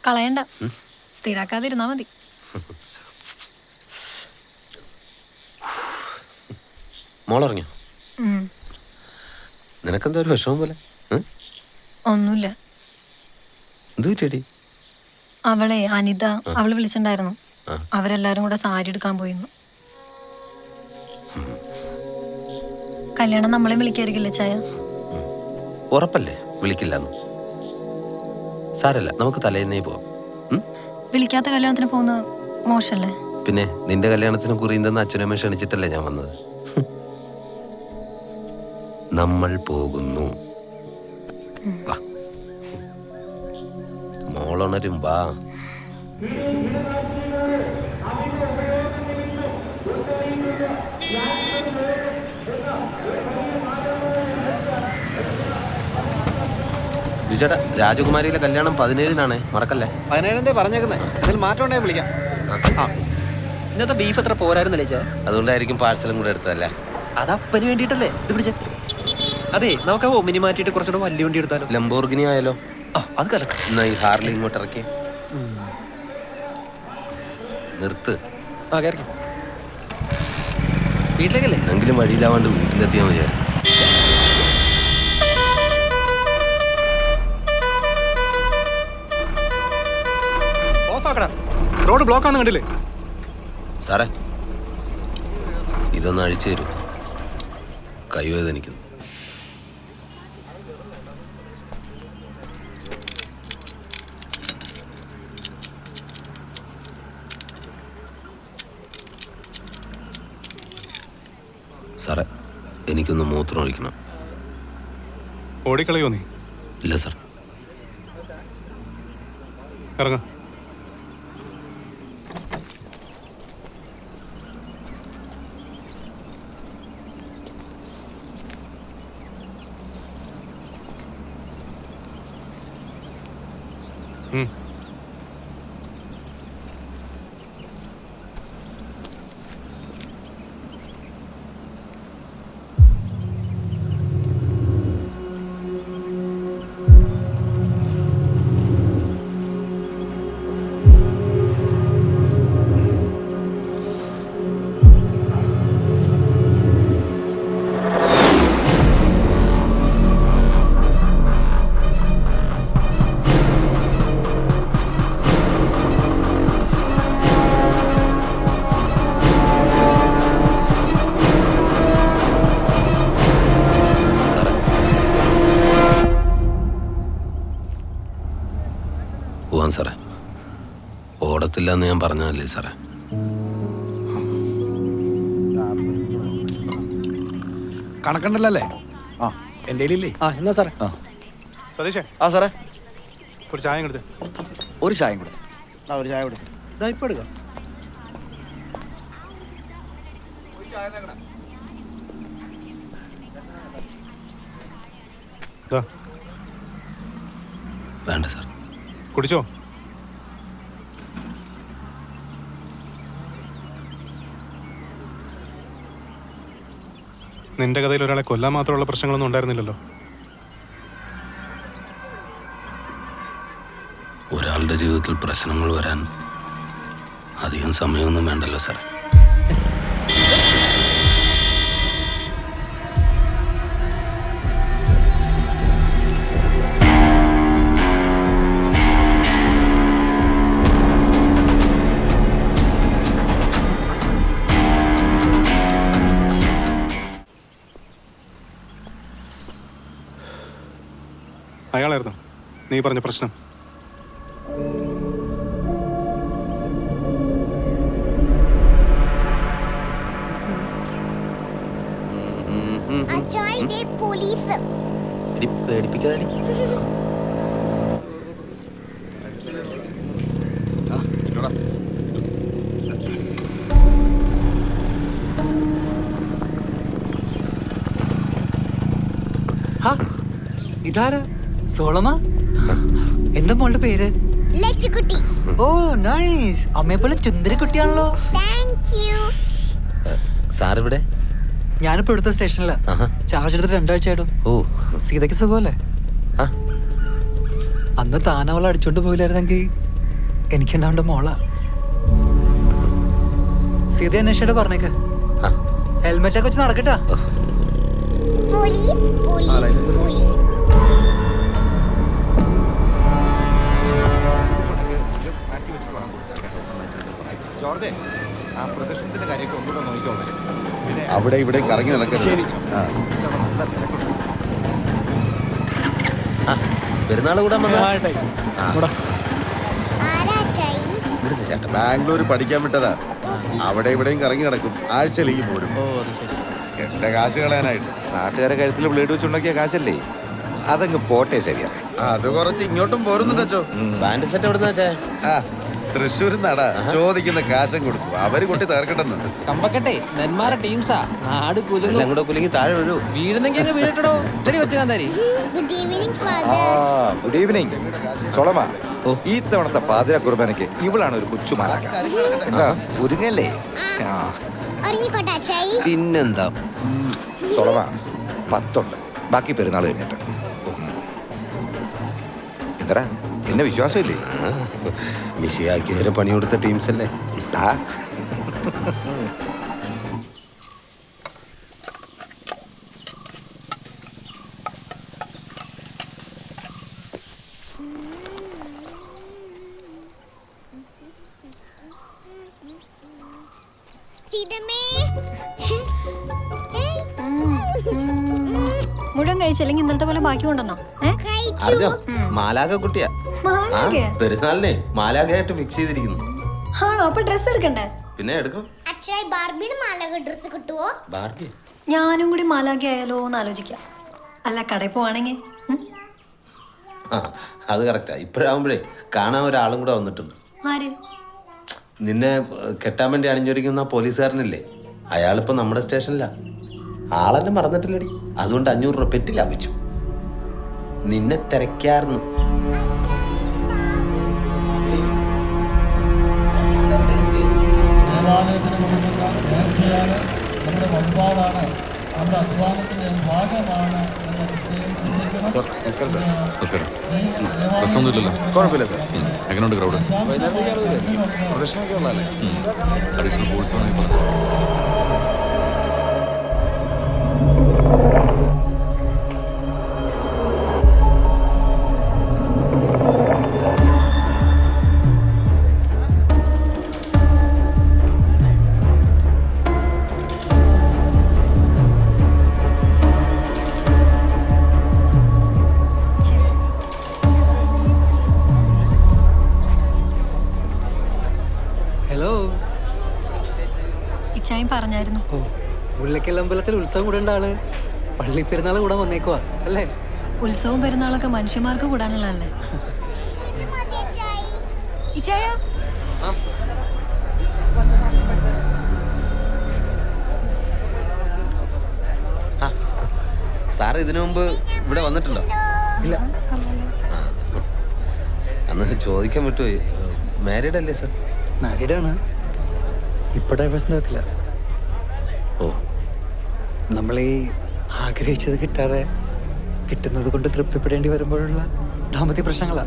കളയണ്ട, സ്ഥിരാക്കാതിരുന്നാ മതി. മോളിറങ്ങിയോ? നിനക്കെന്താ ഒരു വിഷമം പോലെ? ഒന്നുമില്ല. എന്ത് പറ്റിയടി? അവളെ അനിത അവള് വിളിച്ചിട്ടുണ്ടായിരുന്നു. അവരെല്ലാരും കൂടെ സാരി എടുക്കാൻ പോയിരുന്നു. കല്യാണം നമ്മളെ വിളിക്കായിരിക്കില്ലേ ചായ? ഉറപ്പല്ലേ വിളിക്കില്ലെന്ന്? സാരല്ല, നമുക്ക് തലേന്നേ പോവാം. വിളിക്കാത്ത കല്യാണത്തിന് പോകുന്നത് മോശല്ലേ? പിന്നെ നിന്റെ കല്യാണത്തിന് കുറിയുന്ന അച്ഛനമ്മ ക്ഷണിച്ചിട്ടല്ലേ ഞാൻ വന്നത്. നമ്മൾ പോകുന്നു. മോളുണരും വാ. ബിജേട്ടാ, രാജകുമാരിയിലെ കല്യാണം 17-നാണ്, മറക്കല്ലേ? 17 പറഞ്ഞേക്കുന്നേ. അതിൽ മാറ്റം ഉണ്ടെങ്കിൽ വിളിക്കാം. ഇന്നത്തെ ബീഫ് എത്ര പോരായിരുന്നല്ലേ ചേ? അതുകൊണ്ടായിരിക്കും പാഴ്സലും കൂടെ എടുത്തതല്ലേ? അതപ്പന് വേണ്ടിട്ടല്ലേ ഇത് പിടിച്ചേ? അതെ, നമുക്ക് ഒമിനി മാറ്റിയിട്ട് കുറച്ചുകൂടെ വലിയ വണ്ടി എടുത്താലോ? ലംബോർഗിനി ആയാലോ? അത് കലക്കാം. എന്നാ ഈ ഹാർലി ഇങ്ങോട്ട് ഇറക്കി നിർത്ത്. കയറിക്കും. വീട്ടിലേക്കല്ലേ? എന്നെങ്കിലും വഴിയിലാവാണ്ട് വീട്ടിലെത്തിയാൽ മതിയായിരുന്നു. റോഡ് ബ്ലോക്ക് ആണെന്ന് കണ്ടില്ലേ? സാറേ, ഇതൊന്ന് അഴിച്ചു തരൂ, കൈവേദനിക്കുന്നു. സാറേ, എനിക്കൊന്ന് മൂത്രം ഒഴിക്കണം. ഓടിക്കളയോ നീ? ഇല്ല സാർ. ഇറങ്ങ. പോവാൻ സാറേ, ഓടത്തില്ല എന്ന് ഞാൻ പറഞ്ഞതല്ലേ സാറേ? കണക്കണ്ടല്ലേ? എൻ്റെ കയ്യിലില്ലേ? എന്നാ സാറേ. സതീഷേ. സാറേ, ഒരു ചായ കൊടുത്തേ. ഒരു ചായയും കൂടെ. ഒരു ചായ കൊടുത്തു. ഇതാ ഇപ്പം എടുക്കാം. വേണ്ട സാർ. കുടിച്ചോ? നിന്റെ കഥയിൽ ഒരാളെ കൊല്ലാൻ മാത്രമുള്ള പ്രശ്നങ്ങളൊന്നും ഉണ്ടായിരുന്നില്ലല്ലോ. ഒരാളുടെ ജീവിതത്തിൽ പ്രശ്നങ്ങൾ വരാൻ അധികം സമയമൊന്നും വേണ്ടല്ലോ സാറേ. അയാളായിരുന്നു നീ പറഞ്ഞ പ്രശ്നം. പേടിപ്പിക്കാതെ. ഇതാരാ? സോളമ? എന്താ മോളുടെ പേര്? ലച്ചുകുട്ടി. ഓ നൈസ്. അമ്മയെ പോലെ ചുന്ദരി കുട്ടിയാണല്ലോ. സാർ ഇവിടെ? ഞാനിപ്പോ ഇവിടുത്തെ സ്റ്റേഷനിലാ. ചാർജ് എടുത്തിട്ട് 2 ആഴ്ചയായിട്ടും. ഓ, സീതയ്ക്ക് സുഖമല്ലേ? അന്ന് താനവളെ അടിച്ചോണ്ട് പോയില്ലായിരുന്നെങ്കിൽ എനിക്കുണ്ടാവേണ്ട മോളാ. സീത അന്വേഷിച്ചിട്ട് പറഞ്ഞേക്ക്. ഹെൽമെറ്റ് ഒക്കെ വെച്ച് നടക്കട്ടാ. അവിടെ ഇവിടെ കറങ്ങി നടക്കരുത്. പെരുന്നാൾ കൂടാൻ ബാംഗ്ലൂർ പഠിക്കാൻ വിട്ടതാ. അവിടെ ഇവിടെയും കറങ്ങി നടക്കും. ആഴ്ചയിലേക്ക് പോരും. എന്റെ കാശ് കളയാനായിട്ട്. നാട്ടുകാരെ കഴുത്തിൽ ബ്ലേഡ് വെച്ചുണ്ടാക്കിയ കാശല്ലേ, അതങ്ങ് പോട്ടെ. ശരിയാ, അത് കുറച്ച് ഇങ്ങോട്ടും പോരുന്നുണ്ടോ. ബാൻഡ് സെറ്റ് എവിടെ വെച്ചേ? തൃശ്ശൂർ നടാ ചോദിക്കുന്ന കാശം കൊടുത്തു. അവര് കൊട്ടി തീർക്കട്ടെന്ന്. കമ്പക്കട്ടെ നെന്മാറ ടീംസാ. നാട് അങ്ങോട്ട് കുലുങ്ങി താഴെ വീഴൂ. വീഴുന്നെങ്കിൽ വീഴട്ടോ. വെച്ച് കാന്താരി. ഗുഡ് ഈവനിങ് സോളമ. ഈ തവണത്തെ പാതിര കുർബാനയ്ക്ക് ഇവളാണ് ഒരു കൊച്ചുമാലാക്ക. എന്താ ഒരുങ്ങല്ലേ? പിന്നെന്താ സോളമ, 10 ഉണ്ട്. ബാക്കി പെരുന്നാൾ കഴിഞ്ഞിട്ട്. എന്താ എന്നെ വിശ്വാസമില്ലേ? മിശിയാക്കി വരെ പണി കൊടുത്ത ടീംസ് അല്ലേ? മുഴുവൻ കഴിച്ചില്ലെങ്കിൽ ഇന്നലത്തെ പോലെ ബാക്കി കൊണ്ടുവന്നോ? അറിഞ്ഞോ, മാലാക കുട്ടിയാ. പെരുന്നാളിനെ മാലാഖയായിട്ട് ഫിക്സ് ചെയ്തിരിക്കുന്നു. ആണോ? അപ്പൊ ഡ്രസ് എടുക്കണ്ടേ? പിന്നെ എടുക്കും. ബാർബി ഞാനും കൂടി മാലാഖ ആയാലോ എന്ന് ആലോചിക്കാം. അല്ല, കടയിൽ പോവാണെങ്കിൽ. അത് കറക്റ്റാ. ഇപ്പോഴാകുമ്പോഴേ കാണാൻ ഒരാളും കൂടെ വന്നിട്ടുണ്ട്. ആര്? നിന്നെ കെട്ടാൻ വേണ്ടി അണിഞ്ഞൊരുക്കുന്ന പോലീസുകാരനില്ലേ, അയാളിപ്പോ നമ്മുടെ സ്റ്റേഷനിലാ. ആളെന്നെ മറന്നിട്ടില്ലടി. അതുകൊണ്ട് 500 രൂപ പെറ്റി ലാഭിച്ചു. നിന്നെ തിരക്കായിരുന്നു. ദേവാലയത്തിന് കൊടുക്കുന്ന നേർച്ചയാണ്, നമ്മുടെ വഴിപാടാണ്, നമ്മുടെ അധ്വാനത്തിന്റെ ഭാഗമാണ് എന്ന പ്രത്യേകം പ്രശ്നമൊന്നുമില്ലല്ലോ? കുഴപ്പമില്ല സാർ. എങ്ങനെയുണ്ട് ക്രൗഡ്? അഡീഷണൽ ബോൾസ് ആണെങ്കിൽ പറഞ്ഞു. ഹലോ. ഇച്ചായും പറഞ്ഞായിരുന്നു. ഓ, മുല്ലക്കൽ അമ്പലത്തിൽ ഉത്സവം കൂടേണ്ട ആള് പള്ളി പെരുന്നാൾ കൂടാൻ വന്നേക്കുവാ അല്ലേ? ഉത്സവവും പെരുന്നാളൊക്കെ മനുഷ്യന്മാർക്ക് കൂടാനുള്ളതല്ലേ? ഇച്ചായ സാർ ഇതിനു മുമ്പ് ഇവിടെ വന്നിട്ടുണ്ടോ? ഇല്ല. അന്ന് ചോദിക്കാൻ പറ്റുമോ, മാരീഡ് അല്ലേ സാർ? മാരീഡാണ്. ഇപ്പൊ ഡൈവേഴ്സിന്റെ വെക്കില്ല. ഓ, നമ്മൾ ഈ ആഗ്രഹിച്ചത് കിട്ടാതെ കിട്ടുന്നത് കൊണ്ട് തൃപ്തിപ്പെടേണ്ടി വരുമ്പോഴുള്ള ദാമ്പത്യ പ്രശ്നങ്ങളാ.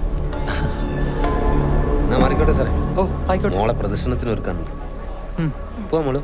എന്നാ മാറിക്കോട്ടെ സാറേ. ഓ, ആയിക്കോട്ടെ. മോളെ പ്രദർശനത്തിന് ഒരുക്കാനുണ്ട്. പോവാ മോള്.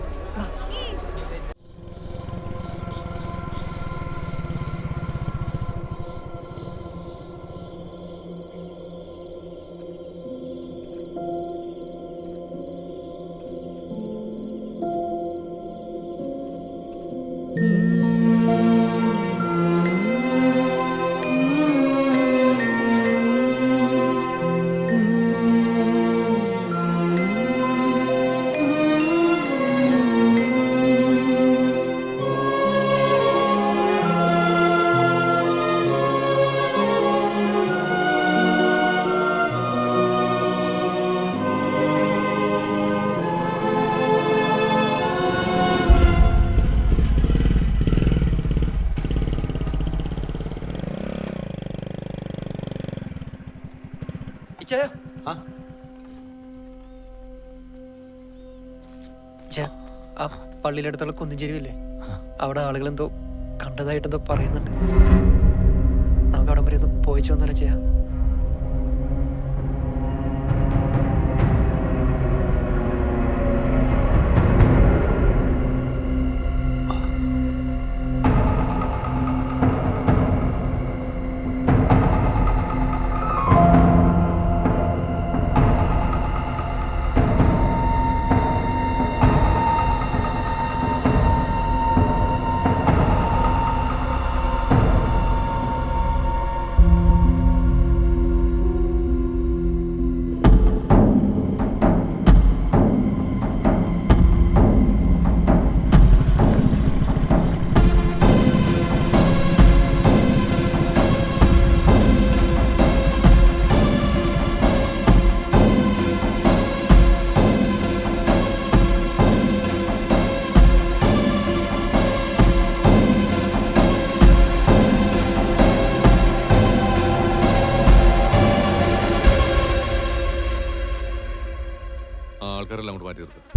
ആ പള്ളിയുടെ അടുത്തുള്ള കുന്നിഞ്ചേരിയില്ലേ, അവിടെ ആളുകൾ എന്തോ കണ്ടതായിട്ടെന്തോ പറയുന്നുണ്ട്. നമുക്ക് അവിടെ വരെ ഒന്ന് പോയിച്ചു വന്നാലേ ചെയ്യാം. മാറ്റി നിർത്തുക.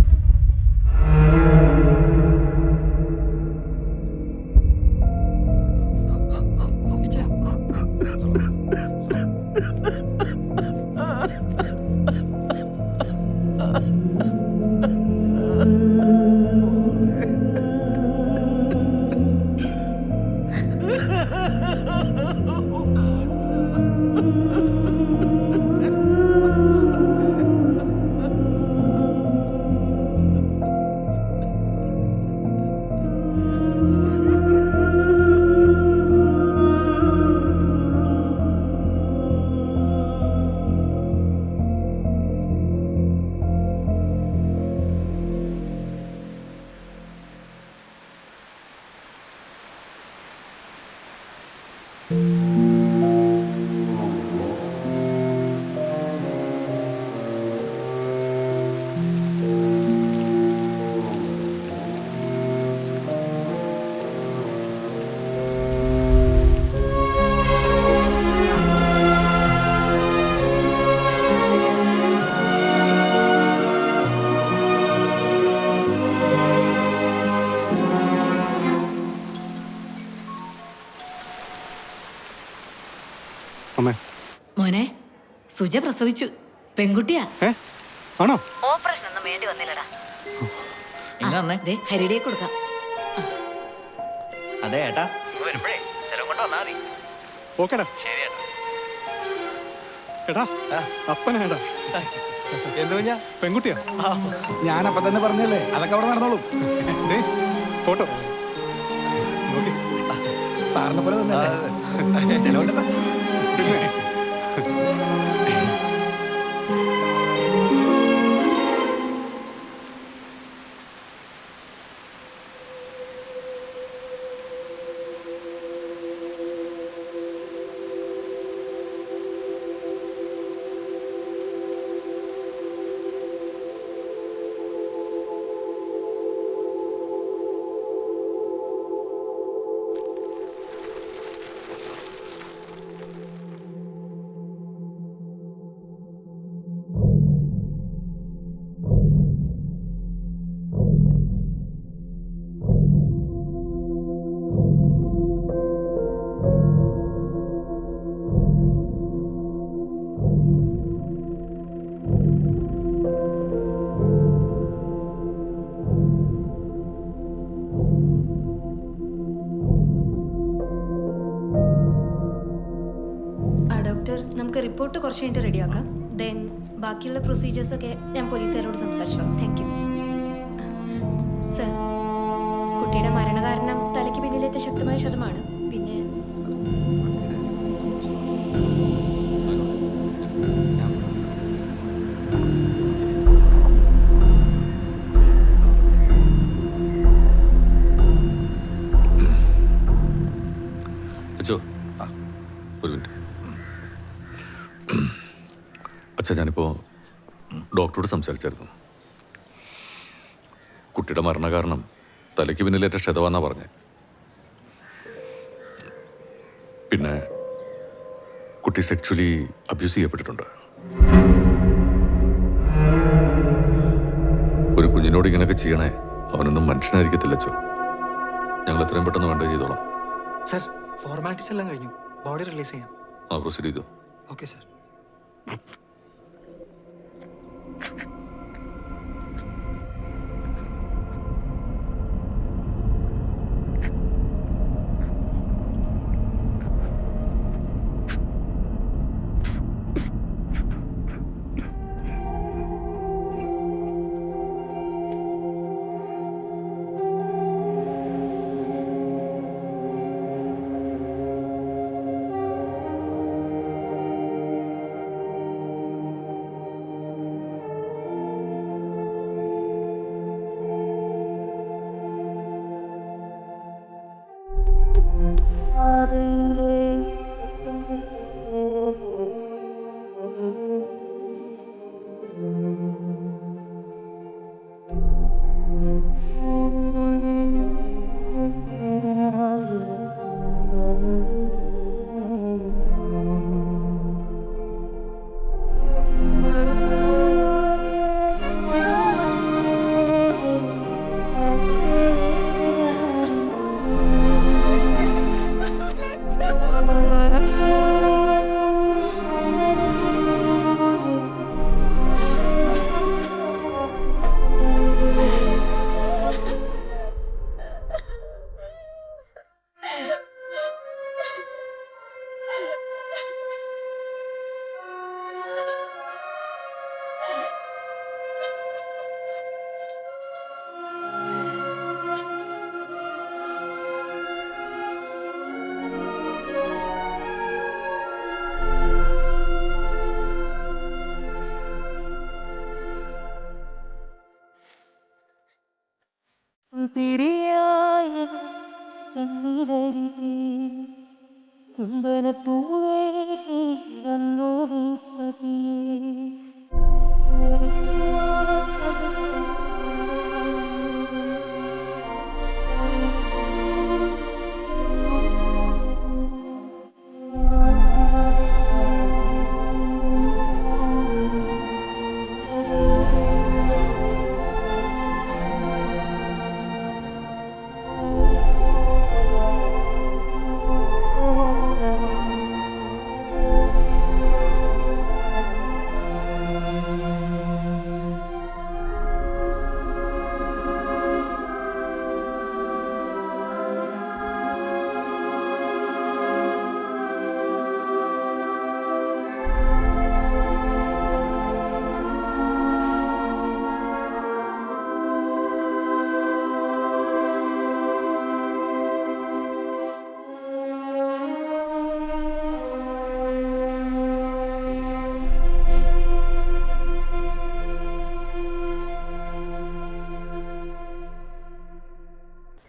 മോനെ സുജ പ്രസവിച്ചു. പെൺകുട്ടിയാ. ആണോ? ഓപ്പറേഷൻ ഒന്നും വേണ്ടി വന്നില്ലടാ. എന്താ ദേ ഹരിയുടെ കൊടുക്കാം. അതെ ഏട്ടാ, വരുമ്പോഴേ ചിലവ് കൊണ്ട് വന്നാ മതി. ഓക്കേടാ. ശരി ഏട്ടാ. എടാ അപ്പനാടാ. എന്ത് കുഞ്ഞാ? പെൺകുട്ടിയാ. ഞാനപ്പം തന്നെ പറഞ്ഞല്ലേ, അതൊക്കെ അവിടെ നടന്നോളും. ഫോട്ടോ നോക്കി സാറിനെ പോലെ തന്നെ ചിലവുണ്ടെന്നാ. നമുക്ക് റിപ്പോർട്ട് കുറച്ച് കഴിഞ്ഞിട്ട് റെഡിയാക്കാം. ദെൻ ബാക്കിയുള്ള പ്രൊസീജിയേഴ്സൊക്കെ ഞാൻ പോലീസുകാരോട് സംസാരിച്ചോളാം. Thank you sir. കുട്ടിയുടെ മരണകാരണം തലയ്ക്ക് പിന്നിലേറ്റ ശക്തമായ ക്ഷതമാണ്. പിന്നെ ഒരു മിനിറ്റ്. അച്ഛാ, ഞാനിപ്പോൾ ഡോക്ടറോട് സംസാരിച്ചായിരുന്നു. കുട്ടിയുടെ മരണകാരണം തലയ്ക്ക് പിന്നിലേറ്റ ക്ഷതമാണെന്നാണ് പറഞ്ഞത്. പിന്നെ കുട്ടി സെക്ച്വലി അബ്യൂസ് ചെയ്യപ്പെട്ടിട്ടുണ്ട്. ഒരു കുഞ്ഞിനോട് ഇങ്ങനെയൊക്കെ ചെയ്യണേ, അവനൊന്നും മനുഷ്യനായിരിക്കത്തില്ല അച്ഛോ. ഞങ്ങൾ എത്രയും പെട്ടെന്ന് വേണ്ടത് ചെയ്തോളാം. സർ, ഫോർമാലിറ്റീസ് എല്ലാം കഴിഞ്ഞു. ബോഡി റിലീസ് ചെയ്യാം. പ്രൊസീഡ് ചെയ്തോ. Okay sir.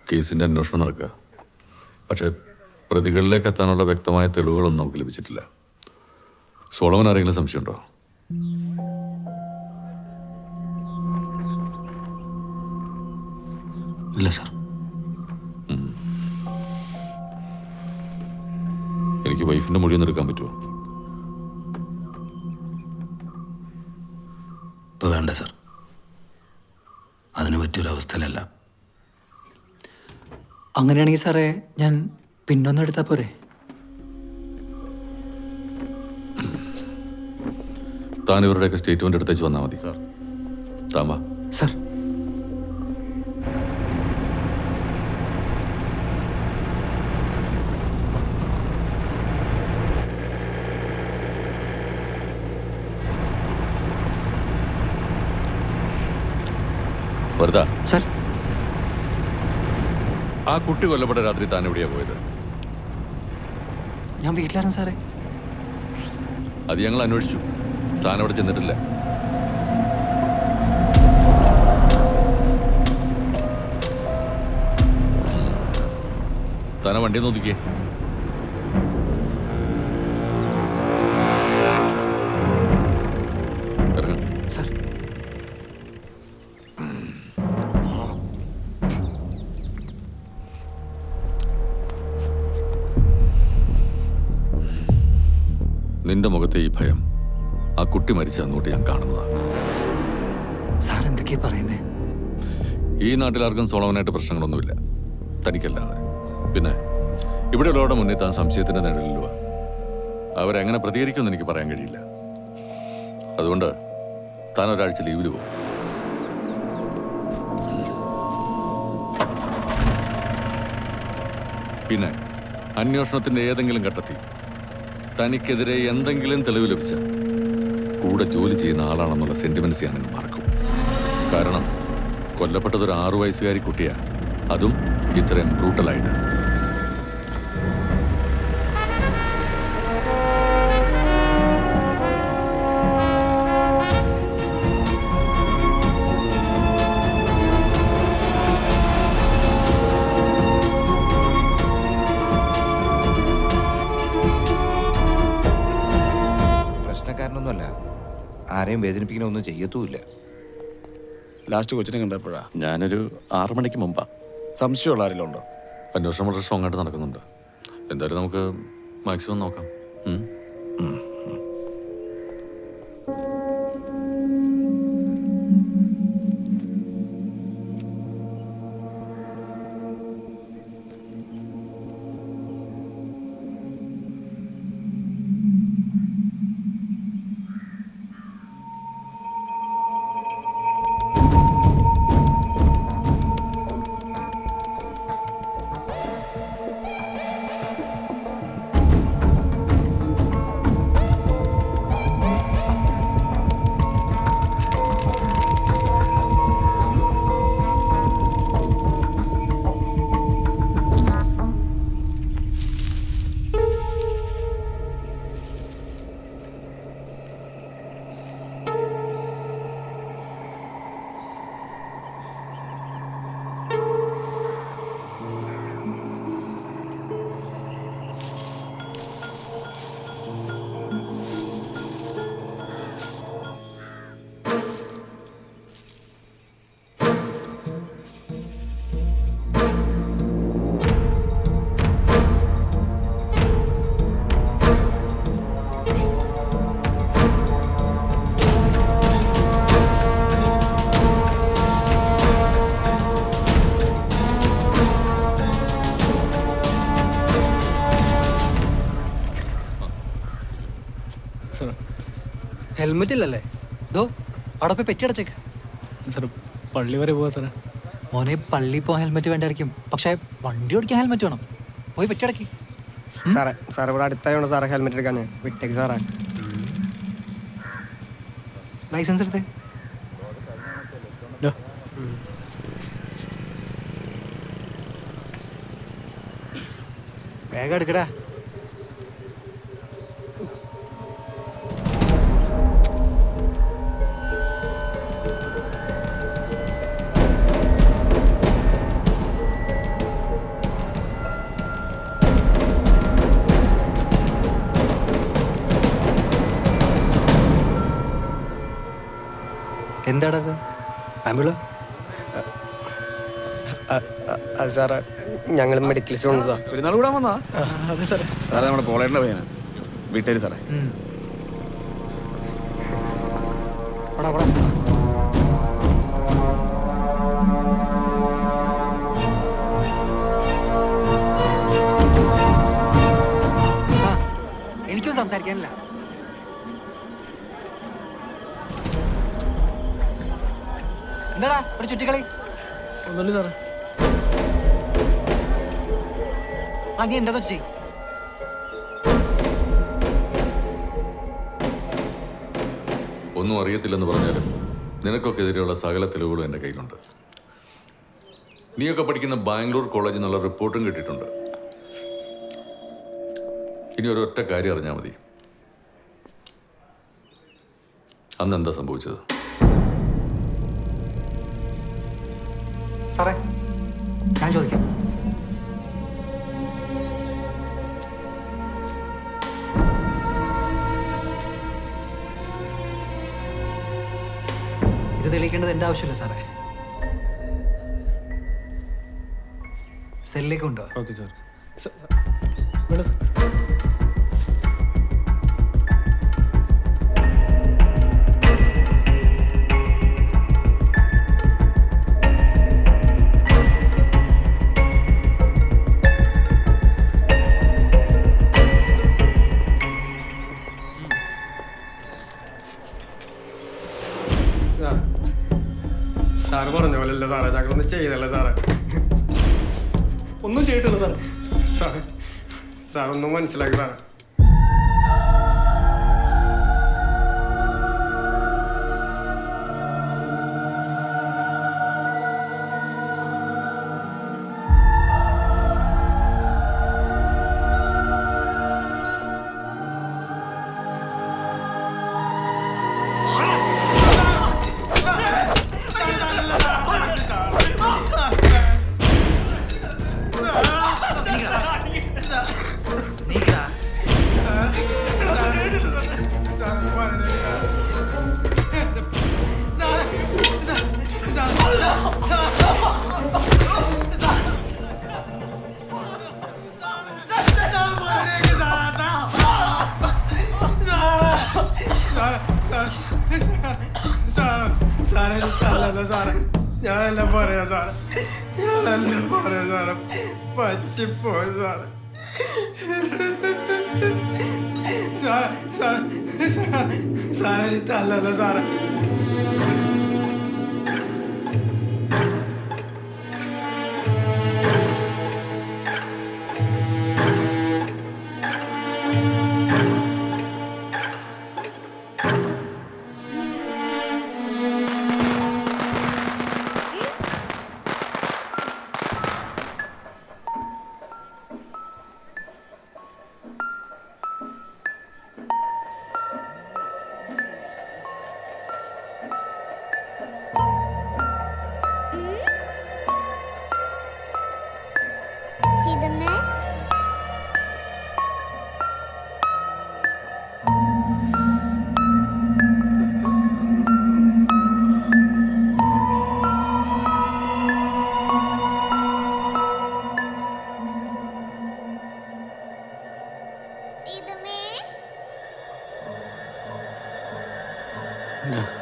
കേസിൻ്റെ അന്വേഷണം നടക്കുക. പക്ഷേ പ്രതികളിലേക്ക് എത്താനുള്ള വ്യക്തമായ തെളിവുകളൊന്നും നമുക്ക് ലഭിച്ചിട്ടില്ല. സോളമൻ ആരെങ്കിലും സംശയമുണ്ടോ? ഇല്ല സാർ. എനിക്ക് വൈഫിൻ്റെ മൊഴിയൊന്നും എടുക്കാൻ പറ്റുമോ? ഇപ്പോൾ വേണ്ട സാർ, അതിന് പറ്റിയൊരവസ്ഥയിലല്ല. അങ്ങനെയാണെങ്കിൽ സാറേ ഞാൻ പിന്നൊന്നും എടുത്താൽ പോരെ? താൻ ഇവരുടെയൊക്കെ സ്റ്റേറ്റ്മെൻ്റ് എടുത്തേച്ച് വന്നാൽ മതി സാർ. താൻ വാ സാർ. വെറുതെ സാർ, ആ കുട്ടി കൊല്ലപ്പെട്ട രാത്രി താൻ എവിടെയാ പോയത്? ഞാൻ വീട്ടിലായിരുന്നു സാറേ. അത് ഞങ്ങൾ അന്വേഷിച്ചു. താൻ അവിടെ ചെന്നിട്ടില്ല. താൻ ആ വണ്ടി നോക്കിക്കേ. ഇറങ്ങാം. സാർ, നിന്റെ മുഖത്തെ ഈ ഭയം ആ കുട്ടി മരിച്ച അന്നോട്ട് ഞാൻ കാണുന്നതാണ്. സാർ എന്തൊക്കെയാ പറയുന്നേ? ഈ നാട്ടിലാർക്കും സോളമനായിട്ട് പ്രശ്നങ്ങളൊന്നുമില്ല, തനിക്കല്ലാതെ. പിന്നെ ഇവിടെയുള്ളവരുടെ മുന്നിൽ താൻ സംശയത്തിന്റെ നിഴലിലുവ. അവരെങ്ങനെ പ്രതികരിക്കുമെന്ന് എനിക്ക് പറയാൻ കഴിയില്ല. അതുകൊണ്ട് താൻ ഒരാഴ്ച ലീവിൽ പോകും. പിന്നെ അന്വേഷണത്തിന്റെ ഏതെങ്കിലും ഘട്ടത്തിൽ തനിക്കെതിരെ എന്തെങ്കിലും തെളിവ് ലഭിച്ച കൂടെ ജോലി ചെയ്യുന്ന ആളാണെന്നുള്ള സെന്റിമെന്റ്സ് ഞാനങ്ങ് മറക്കും. കാരണം കൊല്ലപ്പെട്ടതൊരു 6 വയസ്സുകാരി കുട്ടിയാ, അതും ഇത്രയും ബ്രൂട്ടലായിട്ട്. പ്രശ്നക്കാരനൊന്നുമല്ല, ആരെയും വേദനിപ്പിക്കണ ഒന്നും ചെയ്യത്തുമില്ല. ലാസ്റ്റ് കൊച്ചിനെ കണ്ടപ്പോഴാ? ഞാനൊരു 6 മണിക്ക് മുമ്പാ. സംശയമുള്ള ആരെങ്കിലും ഉണ്ടോ? അന്വേഷണം വളരെ സ്ട്രോങ് ആയിട്ട് നടക്കുന്നുണ്ട്. എന്തായാലും നമുക്ക് മാക്സിമം നോക്കാം. സാർ ഹെൽമെറ്റ് ഇല്ലല്ലേ? ദോ അവിടെ പോയി പെറ്റി അടച്ചേക്ക്. സാർ പള്ളി വരെ പോവാ സാറേ. മോനെ പള്ളിയിൽ പോകാൻ ഹെൽമെറ്റ് വേണ്ടായിരിക്കും, പക്ഷേ വണ്ടി ഓടിക്കാൻ ഹെൽമെറ്റ് വേണം. പോയി പെറ്റി അടക്കി. സാറേ സാർ ഇവിടെ അടുത്തായോണ്ട് സാറേ ഹെൽമെറ്റ് എടുക്കാൻ വിട്ടേക്ക് സാറേ. ലൈസൻസ് എടുത്തേ. വേഗം എടുക്കടാ. എന്താണത്? ആംബുളോ? അത് സാറേ ഞങ്ങൾ മെഡിക്കൽ സ്റ്റോൺ സാർ. പെരുന്നാൾ കൂടാൻ വന്നാ? അതെ സാറേ. സാറേ നമ്മുടെ കോളേജിന്റെ പയ്യനാ. വീട്ടുകാർ സാറേ. എനിക്കും സംസാരിക്കാനില്ല. എന്താടാ ഒരു ചുറ്റിക്കളി? ഒന്നുമില്ല സാറേ. നീ എന്താ ചെയ്? ഒന്നും അറിയത്തില്ലെന്ന് പറഞ്ഞാലും നിനക്കൊക്കെ എതിരെയുള്ള സകല തെളിവുകളും എൻ്റെ കയ്യിലുണ്ട്. നീയൊക്കെ പഠിക്കുന്ന ബാംഗ്ലൂർ കോളേജിൽ നിന്നുള്ള റിപ്പോർട്ടും കിട്ടിയിട്ടുണ്ട്. ഇനി ഒരൊറ്റ കാര്യം അറിഞ്ഞാൽ മതി. അന്ന് എന്താ സംഭവിച്ചത്? സാറേ ഞാൻ ചോദിക്കാം. ഇത് തെളിയിക്കേണ്ടത് എൻ്റെ ആവശ്യമില്ല സാറേ. സെല്ലിലേക്ക് ഉണ്ടോ? Okay sir. വേണ്ട സാർ. സാറ് പറഞ്ഞ പോലെയല്ല സാറേ, ഞങ്ങളൊന്നും ചെയ്തല്ല സാറേ. ഒന്നും ചെയ്തിട്ടില്ല സാറേ. സാറേ സാറൊന്നും മനസ്സിലാക്കി സാറേ. ഞാനെല്ലാം പറയാം സാറേ, ഞാനെല്ലാം പറയാം സാറേ. പറ്റിപ്പോയി സാറേ. സാറേ എനിക്കല്ലല്ലോ സാറേ. Yeah.